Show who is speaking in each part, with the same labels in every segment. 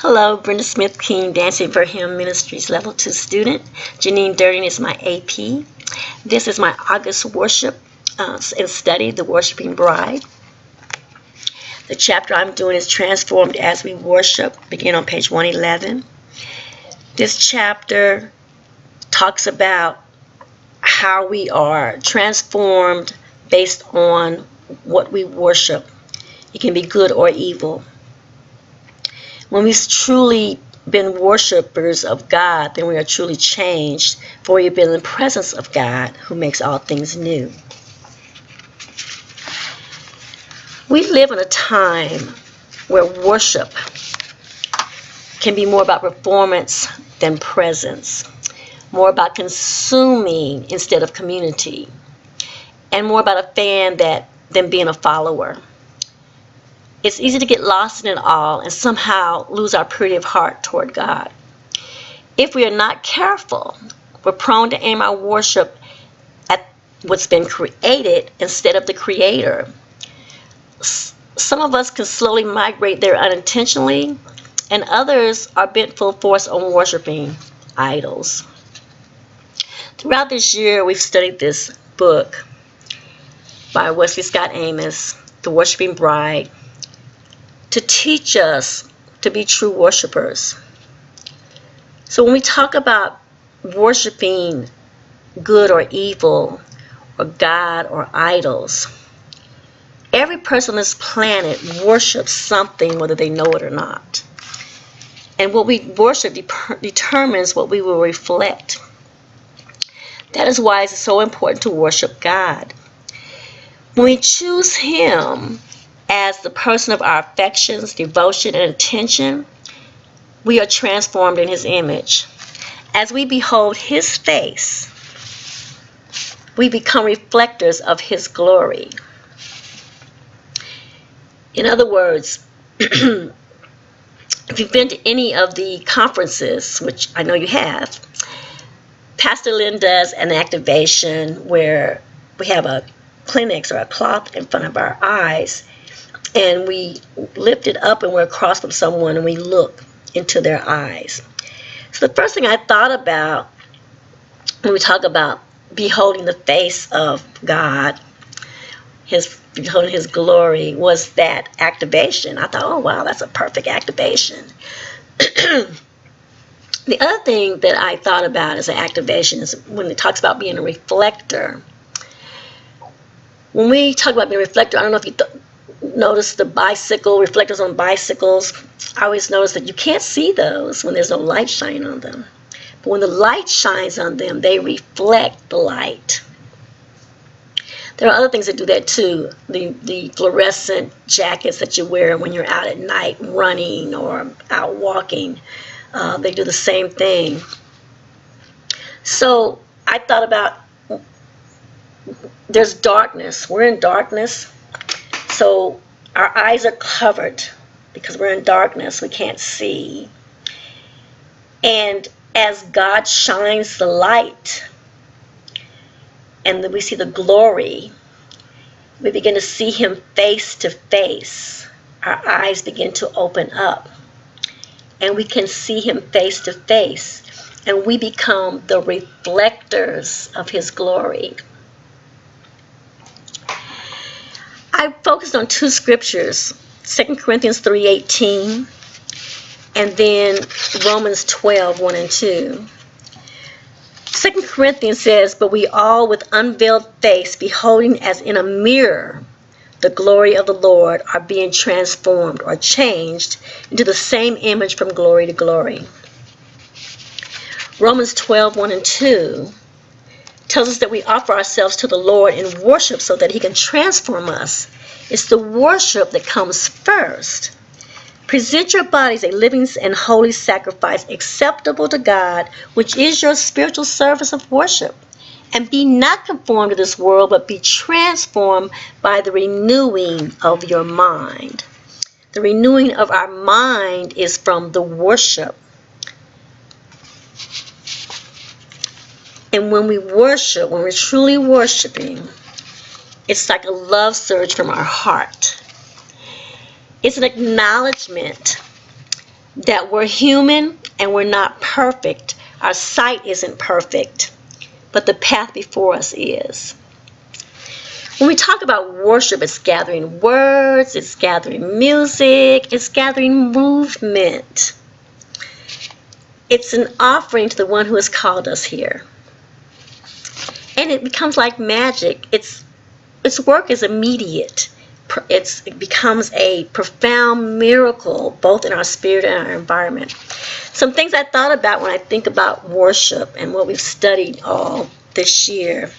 Speaker 1: Hello, Brenda Smith-Keene, Dancing for Him Ministries Level 2 student. Janine Durden is my AP. This is my August worship and study, The Worshiping Bride. The chapter I'm doing is Transformed as We Worship, begin on page 111. This chapter talks about how we are transformed based on what we worship. It can be good or evil. When we've truly been worshipers of God, then we are truly changed, for we have been in the presence of God who makes all things new. We live in a time where worship can be more about performance than presence, more about consuming instead of community, and more about a fan than being a follower. It's easy to get lost in it all and somehow lose our purity of heart toward God. If we are not careful, we're prone to aim our worship at what's been created instead of the Creator. Some of us can slowly migrate there unintentionally, and others are bent full force on worshiping idols. Throughout this year, we've studied this book by Wesley Scott Amos, The Worshiping Bride, to teach us to be true worshipers. So when we talk about worshiping good or evil, or God or idols, every person on this planet worships something, whether they know it or not. And what we worship determines what we will reflect. That is why it's so important to worship God. When we choose Him as the person of our affections, devotion, and attention, we are transformed in His image. As we behold His face, we become reflectors of His glory. In other words, if you've been to any of the conferences, which I know you have, Pastor Lynn does an activation where we have a Kleenex or a cloth in front of our eyes, and we lift it up and we're across from someone and we look into their eyes. So the first thing I thought about when we talk about beholding the face of God, beholding His glory, was that activation. I thought, oh wow, that's a perfect activation. The other thing that I thought about as an activation is when it talks about being a reflector. When we talk about being a reflector, I don't know if you notice the bicycle reflectors on bicycles. I always notice that you can't see those when there's no light shining on them. But when the light shines on them, they reflect the light. There are other things that do that too. The fluorescent jackets that you wear when you're out at night running or out walking, they do the same thing. So I thought about, there's darkness. We're in darkness. So our eyes are covered because we're in darkness. We can't see. And as God shines the light and then we see the glory, we begin to see Him face to face. Our eyes begin to open up and we can see Him face to face, and we become the reflectors of His glory. I focused on two scriptures, 2 Corinthians 3:18 and then Romans 12:1 and 2. 2 Corinthians says, "But we all with unveiled face, beholding as in a mirror the glory of the Lord, are being transformed," or changed, into the same image from glory to glory. Romans 12:1 and 2 tells us that we offer ourselves to the Lord in worship so that He can transform us. It's the worship that comes first. Present your bodies a living and holy sacrifice acceptable to God, which is your spiritual service of worship. And be not conformed to this world, but be transformed by the renewing of your mind. The renewing of our mind is from the worship. And when we worship, when we're truly worshiping, it's like a love surge from our heart. It's an acknowledgement that we're human and we're not perfect. Our sight isn't perfect, but the path before us is. When we talk about worship, it's gathering words, it's gathering music, it's gathering movement. It's an offering to the one who has called us here. And it becomes like magic. Its work is immediate. It becomes a profound miracle, both in our spirit and our environment. Some things I thought about when I think about worship and what we've studied all this year.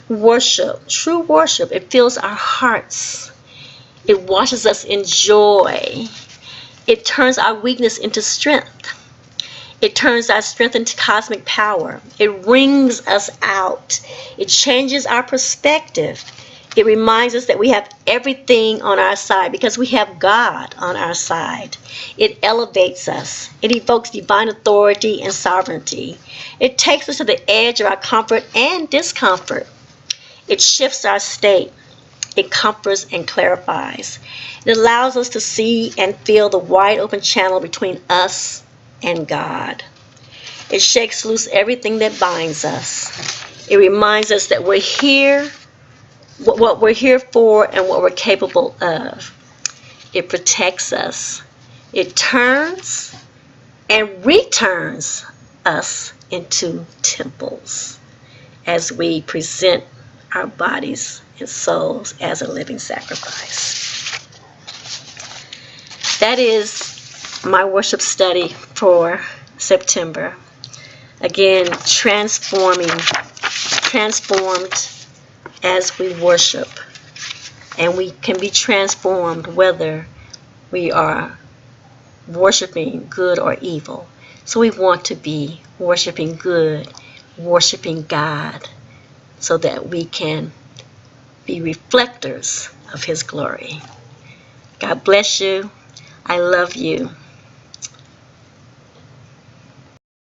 Speaker 1: Worship, true worship, it fills our hearts. It washes us in joy. It turns our weakness into strength. It turns our strength into cosmic power. It wrings us out. It changes our perspective. It reminds us that we have everything on our side because we have God on our side. It elevates us. It evokes divine authority and sovereignty. It takes us to the edge of our comfort and discomfort. It shifts our state. It comforts and clarifies. It allows us to see and feel the wide open channel between us and God. It shakes loose everything that binds us. It reminds us that we're here, what we're here for, and what we're capable of. It protects us. It turns and returns us into temples as we present our bodies and souls as a living sacrifice. That is my worship study for September. Again, transformed as we worship. And we can be transformed whether we are worshiping good or evil. So we want to be worshiping good, worshiping God, so that we can be reflectors of His glory. God bless you. I love you.